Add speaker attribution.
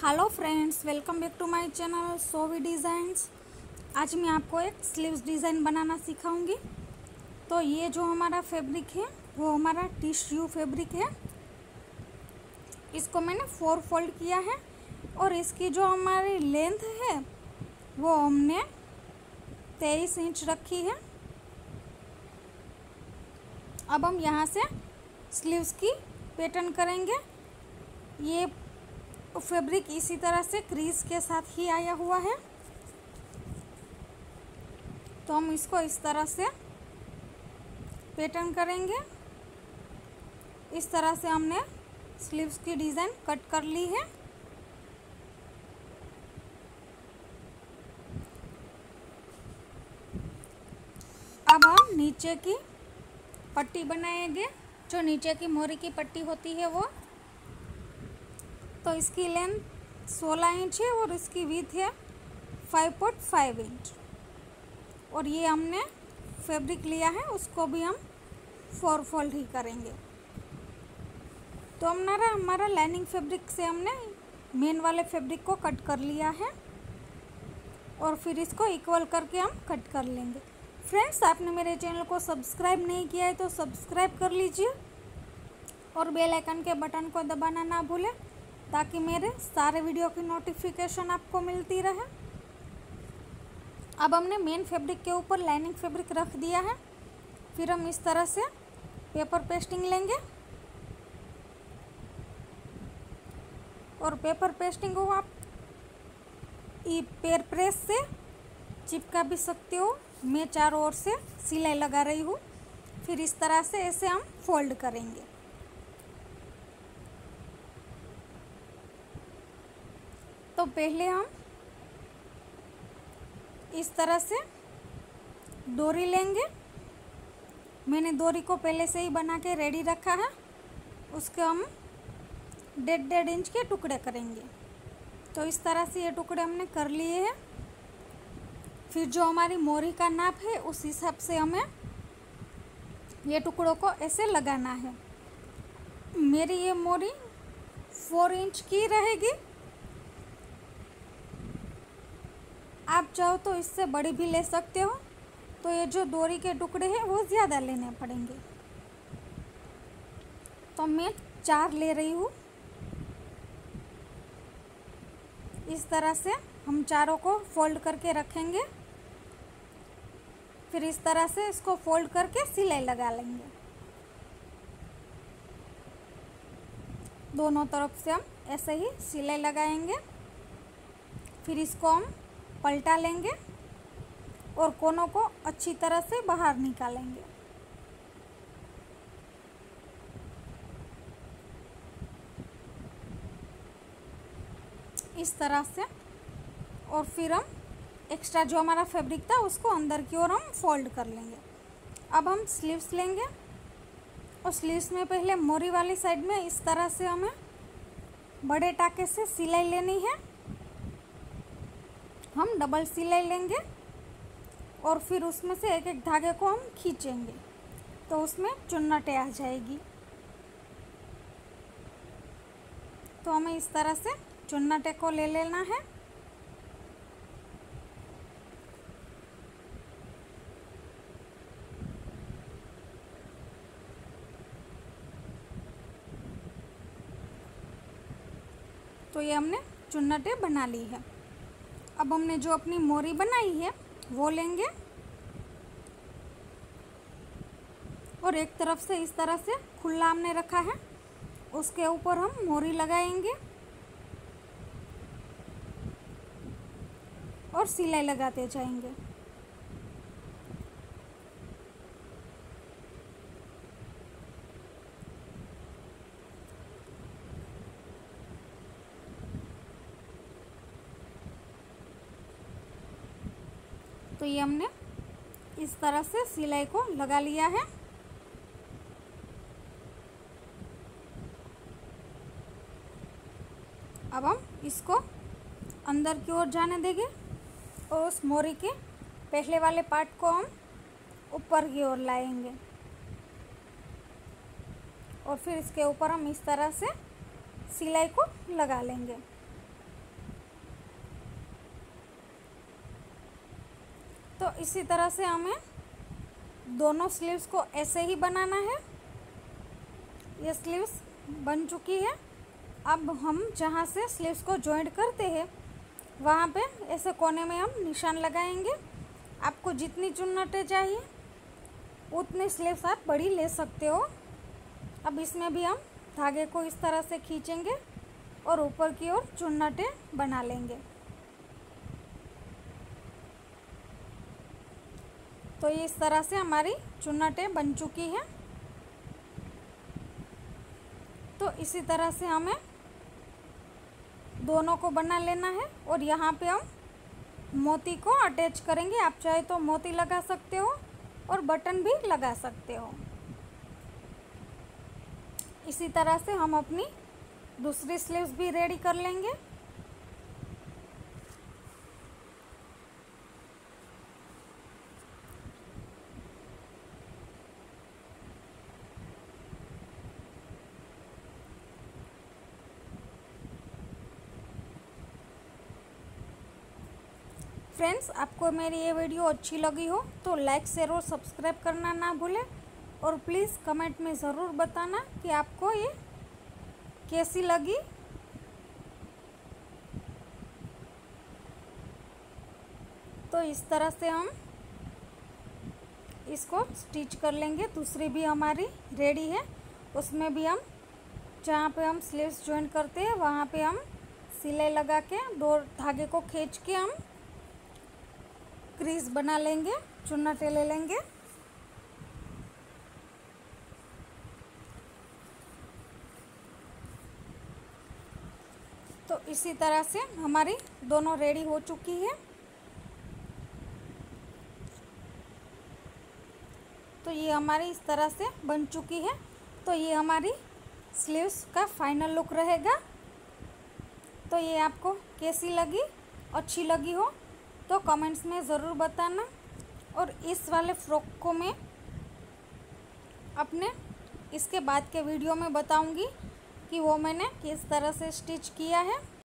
Speaker 1: Hello friends, welcome back to my channel Sovi Designs. आज मैं आपको एक स्लीव्स डिज़ाइन बनाना सिखाऊंगी। तो ये जो हमारा फैब्रिक है वो हमारा टिश्यू फैब्रिक है। इसको मैंने 4 फोल्ड किया है और इसकी जो हमारी लेंथ है वो हमने 23 इंच रखी है। अब हम यहाँ से स्लीव्स की पैटर्न करेंगे। ये फैब्रिक इसी तरह से क्रीज के साथ ही आया हुआ है, तो हम इसको इस तरह से पैटर्न करेंगे। इस तरह से हमने स्लीव्स की डिज़ाइन कट कर ली है। अब हम नीचे की पट्टी बनाएंगे। जो नीचे की मोरी की पट्टी होती है वो, तो इसकी लेंथ 16 इंच है और इसकी विड्थ है 5.5 इंच। और ये हमने फैब्रिक लिया है, उसको भी हम 4 फोल्ड ही करेंगे। तो हमारा लाइनिंग फैब्रिक से हमने मेन वाले फैब्रिक को कट कर लिया है और फिर इसको इक्वल करके हम कट कर लेंगे। फ्रेंड्स, आपने मेरे चैनल को सब्सक्राइब नहीं किया है तो सब्सक्राइब कर लीजिए और बेल आइकन के बटन को दबाना ना भूलें, ताकि मेरे सारे वीडियो की नोटिफिकेशन आपको मिलती रहे। अब हमने मेन फैब्रिक के ऊपर लाइनिंग फैब्रिक रख दिया है। फिर हम इस तरह से पेपर पेस्टिंग लेंगे और पेपर पेस्टिंग को आप पेपर प्रेस से चिपका भी सकते हो। मैं चारों ओर से सिलाई लगा रही हूँ। फिर इस तरह से ऐसे हम फोल्ड करेंगे। तो पहले हम इस तरह से डोरी लेंगे। मैंने डोरी को पहले से ही बना के रेडी रखा है। उसके हम 1.5 इंच के टुकड़े करेंगे। तो इस तरह से ये टुकड़े हमने कर लिए हैं। फिर जो हमारी मोरी का नाप है उस हिसाब से हमें ये टुकड़ों को ऐसे लगाना है। मेरी ये मोरी 4 इंच की रहेगी। आप चाहो तो इससे बड़ी भी ले सकते हो। तो ये जो डोरी के टुकड़े हैं वो ज़्यादा लेने पड़ेंगे, तो मैं 4 ले रही हूँ। इस तरह से हम चारों को फोल्ड करके रखेंगे। फिर इस तरह से इसको फोल्ड करके सिलाई लगा लेंगे। दोनों तरफ से हम ऐसे ही सिलाई लगाएंगे। फिर इसको हम पलटा लेंगे और कोनों को अच्छी तरह से बाहर निकालेंगे। इस तरह से। और फिर हम एक्स्ट्रा जो हमारा फैब्रिक था उसको अंदर की ओर हम फोल्ड कर लेंगे। अब हम स्लीव्स लेंगे और स्लीव्स में पहले मोरी वाली साइड में इस तरह से हमें बड़े टाके से सिलाई लेनी है। हम डबल सिलाई लेंगे और फिर उसमें से एक एक धागे को हम खींचेंगे, तो उसमें चुन्नटें आ जाएगी। तो हमें इस तरह से चुन्नटे को ले लेना है। तो ये हमने चुन्नटें बना ली है। अब हमने जो अपनी मोरी बनाई है वो लेंगे और एक तरफ से इस तरह से खुला हमने रखा है, उसके ऊपर हम मोरी लगाएंगे और सिलाई लगाते जाएंगे। तो ये हमने इस तरह से सिलाई को लगा लिया है। अब हम इसको अंदर की ओर जाने देंगे और उस मोरी के पहले वाले पार्ट को हम ऊपर की ओर लाएंगे और फिर इसके ऊपर हम इस तरह से सिलाई को लगा लेंगे। तो इसी तरह से हमें दोनों स्लीव्स को ऐसे ही बनाना है। ये स्लीव्स बन चुकी है। अब हम जहाँ से स्लीव्स को जॉइंट करते हैं वहाँ पे ऐसे कोने में हम निशान लगाएंगे। आपको जितनी चुन्नटें चाहिए उतनी स्लीव्स आप बड़ी ले सकते हो। अब इसमें भी हम धागे को इस तरह से खींचेंगे और ऊपर की ओर चुन्नटें बना लेंगे। तो ये इस तरह से हमारी चुन्नटें बन चुकी हैं। तो इसी तरह से हमें दोनों को बना लेना है और यहाँ पे हम मोती को अटैच करेंगे। आप चाहे तो मोती लगा सकते हो और बटन भी लगा सकते हो। इसी तरह से हम अपनी दूसरी स्लीव्स भी रेडी कर लेंगे। फ्रेंड्स, आपको मेरी ये वीडियो अच्छी लगी हो तो लाइक शेयर और सब्सक्राइब करना ना भूलें और प्लीज़ कमेंट में ज़रूर बताना कि आपको ये कैसी लगी। तो इस तरह से हम इसको स्टिच कर लेंगे। दूसरी भी हमारी रेडी है। उसमें भी हम जहाँ पे हम स्लीव्स जॉइन करते हैं वहाँ पे हम सिलाई लगा के दो धागे को खींच के हम क्रीज बना लेंगे, चुन्नटें ले लेंगे। तो इसी तरह से हमारी दोनों रेडी हो चुकी है। तो ये हमारी इस तरह से बन चुकी है। तो ये हमारी स्लीव्स का फाइनल लुक रहेगा। तो ये आपको कैसी लगी, अच्छी लगी हो तो कमेंट्स में ज़रूर बताना। और इस वाले फ्रॉक को मैं अपने इसके बाद के वीडियो में बताऊंगी कि वो मैंने किस तरह से स्टिच किया है।